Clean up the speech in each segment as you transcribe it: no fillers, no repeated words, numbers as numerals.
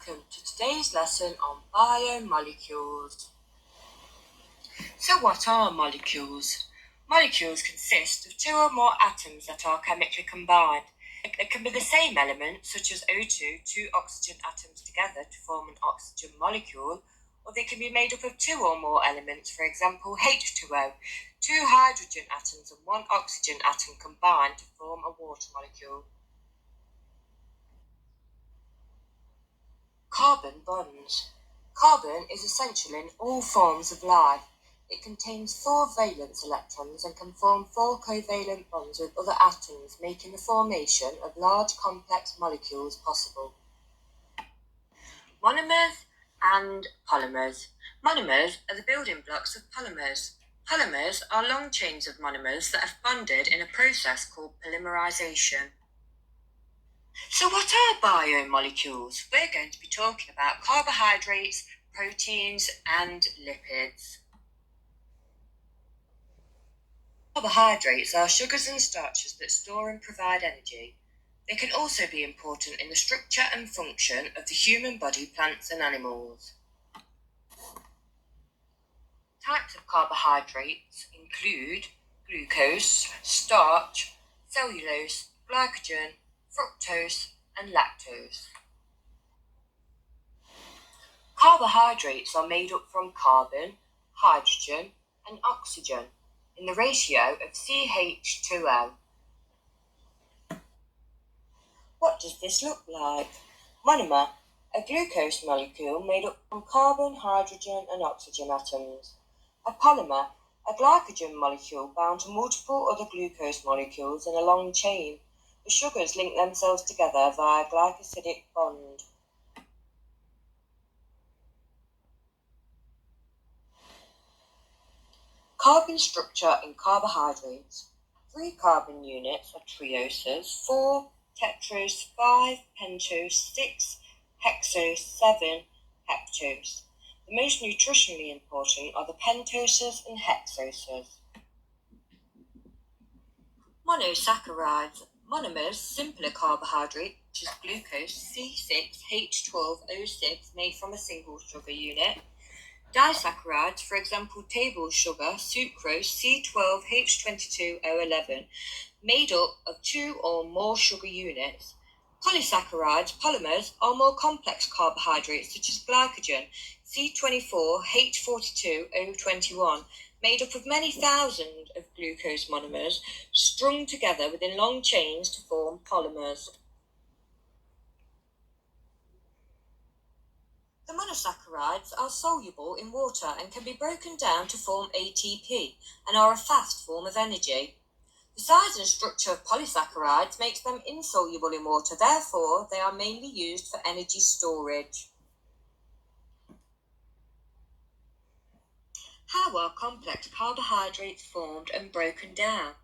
welcome to today's lesson on biomolecules. So what are molecules? Molecules consist of two or more atoms that are chemically combined. They can be the same element, such as O2, two oxygen atoms together to form an oxygen molecule, or they can be made up of two or more elements, for example H2O, two hydrogen atoms and one oxygen atom combined to form a water molecule. Carbon bonds. Carbon is essential in all forms of life. It contains 4 valence electrons and can form 4 covalent bonds with other atoms, making the formation of large complex molecules possible. Monomers and polymers. Monomers are the building blocks of polymers. Polymers are long chains of monomers that have bonded in a process called polymerization. So what are biomolecules? We're going to be talking about carbohydrates, proteins, and lipids. Carbohydrates are sugars and starches that store and provide energy. They can also be important in the structure and function of the human body, plants, and animals. Types of carbohydrates include glucose, starch, cellulose, glycogen, fructose, and lactose. Carbohydrates are made up from carbon, hydrogen, and oxygen in the ratio of CH2O. What does this look like? Monomer, a glucose molecule made up from carbon, hydrogen, and oxygen atoms. A polymer, a glycogen molecule bound to multiple other glucose molecules in a long chain. The sugars link themselves together via a glycosidic bond. Carbon structure in carbohydrates. 3 carbon units are trioses, 4 tetrose, 5 pentose, 6 hexose, 7 heptose. The most nutritionally important are the pentoses and hexoses. Monosaccharides. Monomers, simpler carbohydrates such as glucose, C6H12O6 made from a single sugar unit. Disaccharides, for example table sugar, sucrose, C12H22O11, made up of 2 or more sugar units. Polysaccharides, polymers, are more complex carbohydrates such as glycogen, C24H42O21, made up of many thousand of glucose monomers strung together within long chains to form polymers. The monosaccharides are soluble in water and can be broken down to form ATP and are a fast form of energy. The size and structure of polysaccharides makes them insoluble in water, therefore they are mainly used for energy storage. How are complex carbohydrates formed and broken down?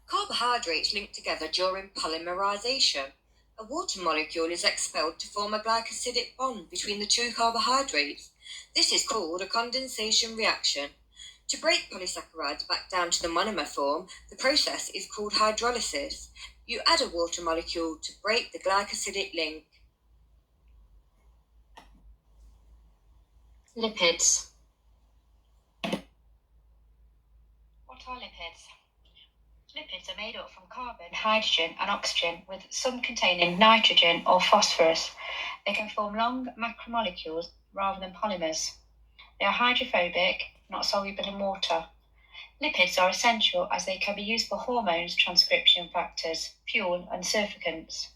Carbohydrates link together during polymerization. A water molecule is expelled to form a glycosidic bond between the 2 carbohydrates. This is called a condensation reaction. To break polysaccharides back down to the monomer form, the process is called hydrolysis. You add a water molecule to break the glycosidic link. Lipids. What are lipids? Lipids are made up from carbon, hydrogen, and oxygen, with some containing nitrogen or phosphorus. They can form long macromolecules rather than polymers. They are hydrophobic, not soluble in water. Lipids are essential as they can be used for hormones, transcription factors, fuel, and surfactants.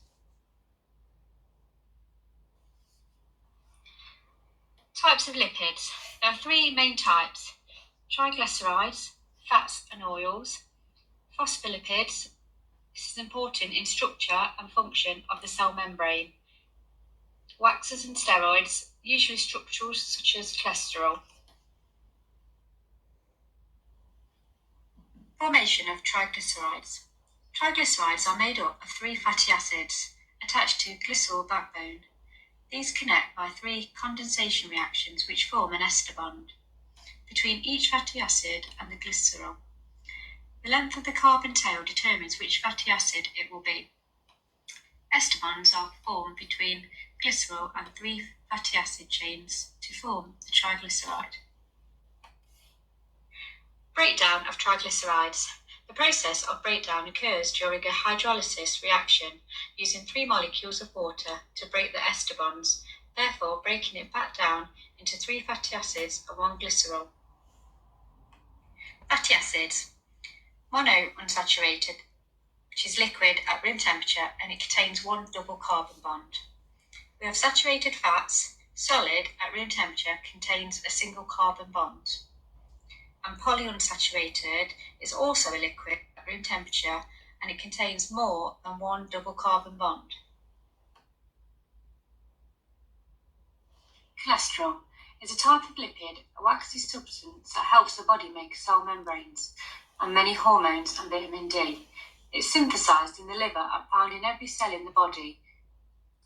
Types of lipids. There are 3 main types: triglycerides, fats and oils, phospholipids. This is important in structure and function of the cell membrane. Waxes and steroids, usually structural such as cholesterol. Formation of triglycerides. Triglycerides are made up of 3 fatty acids attached to a glycerol backbone. These connect by 3 condensation reactions which form an ester bond between each fatty acid and the glycerol. The length of the carbon tail determines which fatty acid it will be. Ester bonds are formed between glycerol and 3 fatty acid chains to form the triglyceride. Breakdown of triglycerides. The process of breakdown occurs during a hydrolysis reaction using 3 molecules of water to break the ester bonds, therefore breaking it back down into 3 fatty acids and 1 glycerol. Fatty acids. Monounsaturated, which is liquid at room temperature and it contains 1 double carbon bond. We have saturated fats, solid at room temperature contains a single carbon bond. And polyunsaturated is also a liquid at room temperature and it contains more than 1 double carbon bond. Cholesterol is a type of lipid, a waxy substance that helps the body make cell membranes and many hormones and vitamin D. It's synthesized in the liver and found in every cell in the body.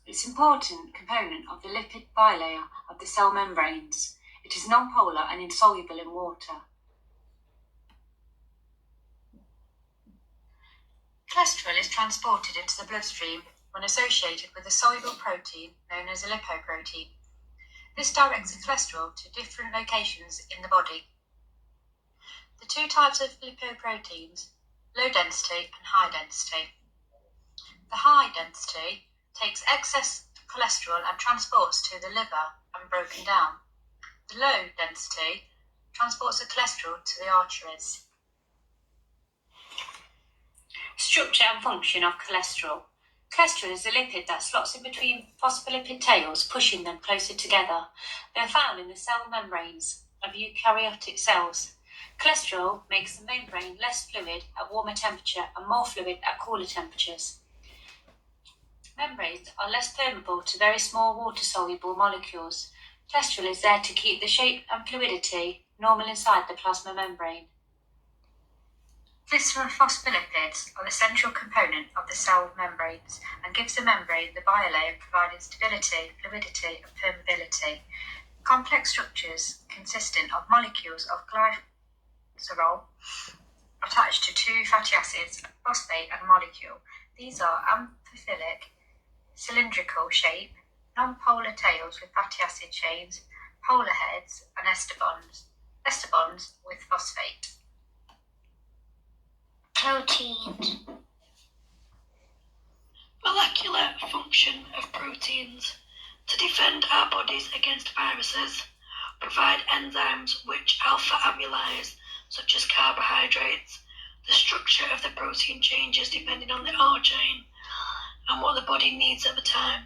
It's an important component of the lipid bilayer of the cell membranes. It is nonpolar and insoluble in water. Cholesterol is transported into the bloodstream when associated with a soluble protein known as a lipoprotein. This directs the cholesterol to different locations in the body. The 2 types of lipoproteins, low density and high density. The high density takes excess cholesterol and transports to the liver and broken down. The low density transports the cholesterol to the arteries. Structure and function of cholesterol. Cholesterol is a lipid that slots in between phospholipid tails, pushing them closer together. They are found in the cell membranes of eukaryotic cells. Cholesterol makes the membrane less fluid at warmer temperature and more fluid at cooler temperatures. Membranes are less permeable to very small water-soluble molecules. Cholesterol is there to keep the shape and fluidity normal inside the plasma membrane. Glycerophospholipids are the central component of the cell membranes and gives the membrane the bilayer providing stability, fluidity and permeability. Complex structures consisting of molecules of glycerol attached to 2 fatty acids, phosphate and molecule. These are amphiphilic, cylindrical shape, non-polar tails with fatty acid chains, polar heads and ester bonds with phosphate. Proteins. Molecular function of proteins. To defend our bodies against viruses, provide enzymes which alpha amylase, such as carbohydrates. The structure of the protein changes depending on the R chain and what the body needs at the time.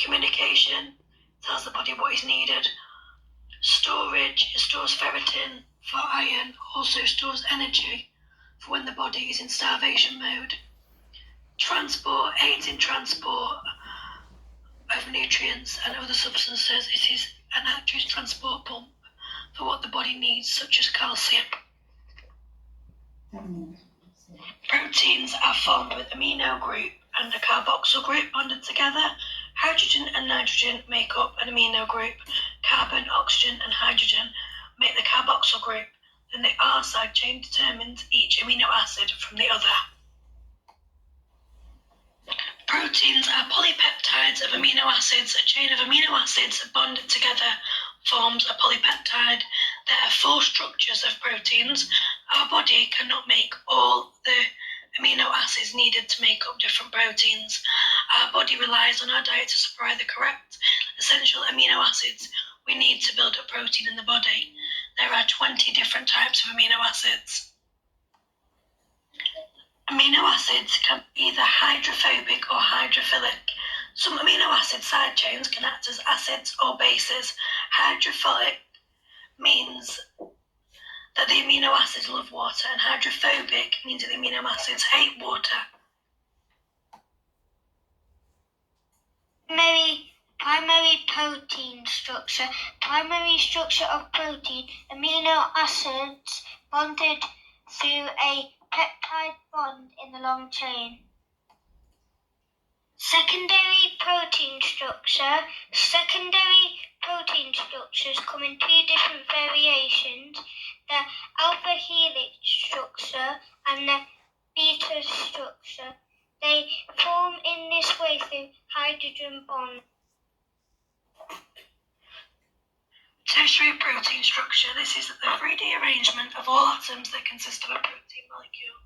Communication tells the body what is needed. Storage, it stores ferritin for iron, also stores energy for when the body is in starvation mode. Transport aids in transport of nutrients and other substances. It is an active transport pump for what the body needs, such as calcium. Proteins are formed with amino group and a carboxyl group bonded together. Hydrogen and nitrogen make up an amino group. Carbon, oxygen and hydrogen make the carboxyl group. Then the R side chain determines each amino acid from the other. Proteins are polypeptides of amino acids. A chain of amino acids bonded together forms a polypeptide. There are 4 structures of proteins. Our body cannot make all the amino acids needed to make up different proteins. Our body relies on our diet to supply the correct essential amino acids we need to build up protein in the body. There are 20 different types of amino acids. Amino acids can be either hydrophobic or hydrophilic. Some amino acid side chains can act as acids or bases. Hydrophilic means that the amino acids love water, and hydrophobic means that the amino acids hate water. Primary protein structure. Primary structure of protein. Amino acids bonded through a peptide bond in the long chain. Secondary protein structure. Secondary protein structures come in 2 different variations, the alpha helix structure and the beta structure. They form in this way through hydrogen bonds. Tertiary protein structure. This is the 3D arrangement of all atoms that consist of a protein molecule.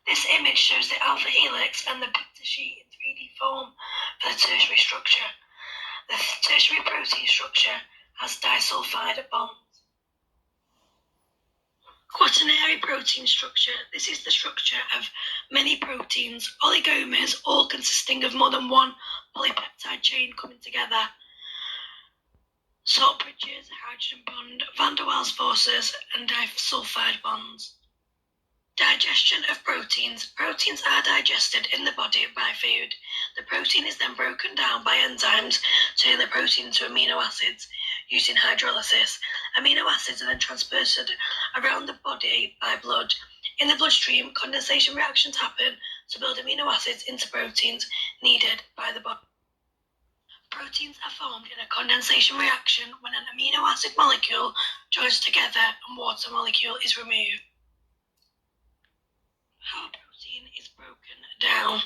This image shows the alpha helix and the picture sheet in 3D form for the tertiary structure. The tertiary protein structure has disulfide bonds. Quaternary protein structure. This is the structure of many proteins, oligomers, all consisting of more than one polypeptide chain coming together. Salt bridges, hydrogen bond, van der Waals forces, and disulfide bonds. Digestion of proteins. Proteins are digested in the body by food. The protein is then broken down by enzymes, turning the protein into amino acids using hydrolysis. Amino acids are then transported around the body by blood. In the bloodstream, condensation reactions happen to build amino acids into proteins needed by the body. Proteins are formed in a condensation reaction when an amino acid molecule joins together and water molecule is removed. How a protein is broken down.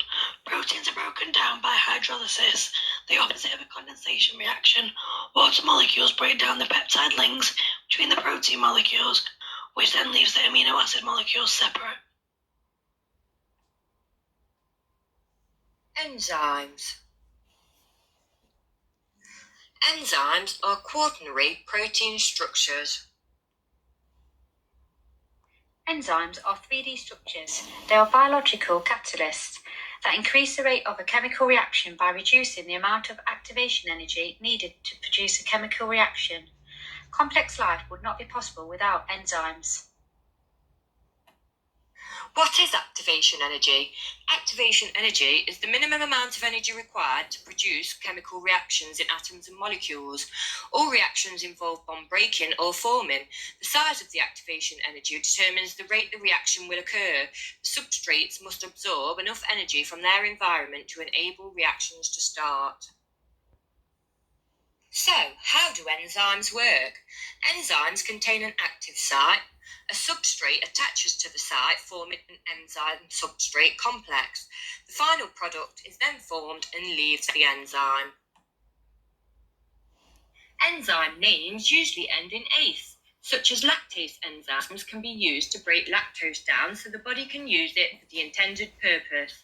Proteins are broken down by hydrolysis, the opposite of a condensation reaction. Water molecules break down the peptide links between the protein molecules, which then leaves the amino acid molecules separate. Enzymes. Enzymes are quaternary protein structures. Enzymes are 3D structures. They are biological catalysts that increase the rate of a chemical reaction by reducing the amount of activation energy needed to produce a chemical reaction. Complex life would not be possible without enzymes. What is activation energy? Activation energy is the minimum amount of energy required to produce chemical reactions in atoms and molecules. All reactions involve bond breaking or forming. The size of the activation energy determines the rate the reaction will occur. The substrates must absorb enough energy from their environment to enable reactions to start. So, how do enzymes work? Enzymes contain an active site. A substrate attaches to the site, forming an enzyme-substrate complex. The final product is then formed and leaves the enzyme. Enzyme names usually end in "ase", such as lactase enzymes can be used to break lactose down so the body can use it for the intended purpose.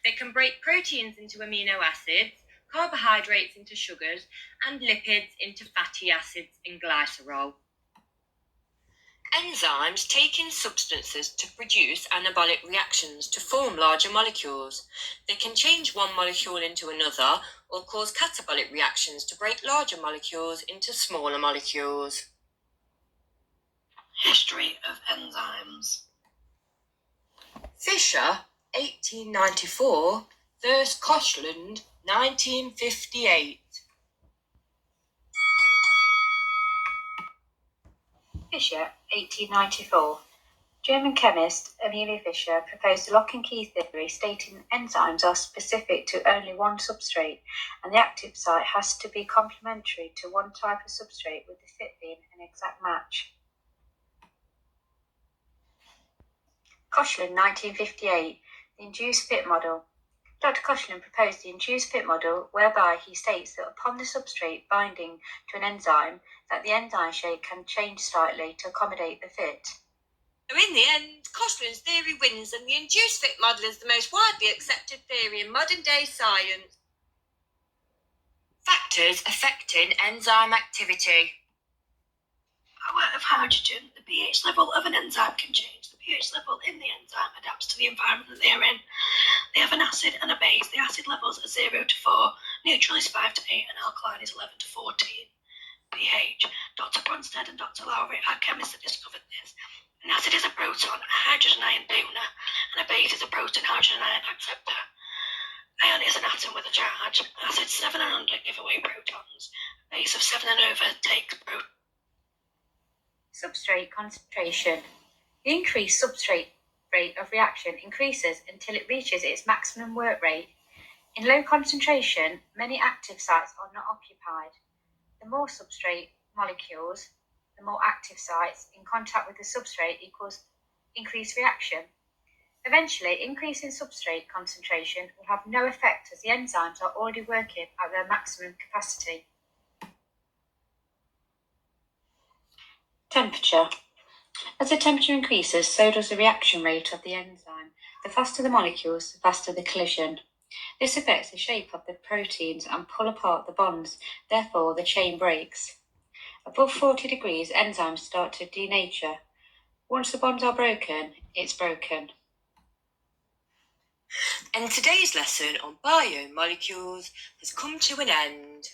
They can break proteins into amino acids, carbohydrates into sugars, and lipids into fatty acids and glycerol. Enzymes take in substances to produce anabolic reactions to form larger molecules. They can change one molecule into another or cause catabolic reactions to break larger molecules into smaller molecules. History of enzymes. Fischer, 1894, versus Kochland, 1958. Fischer, 1894. German chemist Emil Fischer proposed a lock and key theory stating enzymes are specific to only one substrate and the active site has to be complementary to one type of substrate, with the fit being an exact match. Kochland, 1958. The induced fit model. Dr. Kochland proposed the induced fit model, whereby he states that upon the substrate binding to an enzyme, that the enzyme shape can change slightly to accommodate the fit. In the end, Kochland's theory wins, and the induced fit model is the most widely accepted theory in modern-day science. Factors affecting enzyme activity. Power of hydrogen. The pH level of an enzyme can change. The pH level in the enzyme adapts to the environment that they are in. They have an acid and a base. The acid levels are 0 to 4, neutral is 5 to 8, and alkaline is 11 to 14. pH. Dr. Bronsted and Dr. Lowry are chemists that discovered this. An acid is a proton, a hydrogen ion donor, and a base is a proton hydrogen ion acceptor. Ion is an atom with a charge. Acids 7 and under give away protons. A base of 7 and over takes protons. Substrate concentration. The increased substrate rate of reaction increases until it reaches its maximum work rate. In low concentration, many active sites are not occupied. The more substrate molecules, the more active sites in contact with the substrate equals increased reaction. Eventually, increasing substrate concentration will have no effect as the enzymes are already working at their maximum capacity. Temperature. As the temperature increases, so does the reaction rate of the enzyme. The faster the molecules, the faster the collision. This affects the shape of the proteins and pull apart the bonds, therefore the chain breaks. Above 40 degrees, enzymes start to denature. Once the bonds are broken, it's broken. And today's lesson on biomolecules has come to an end.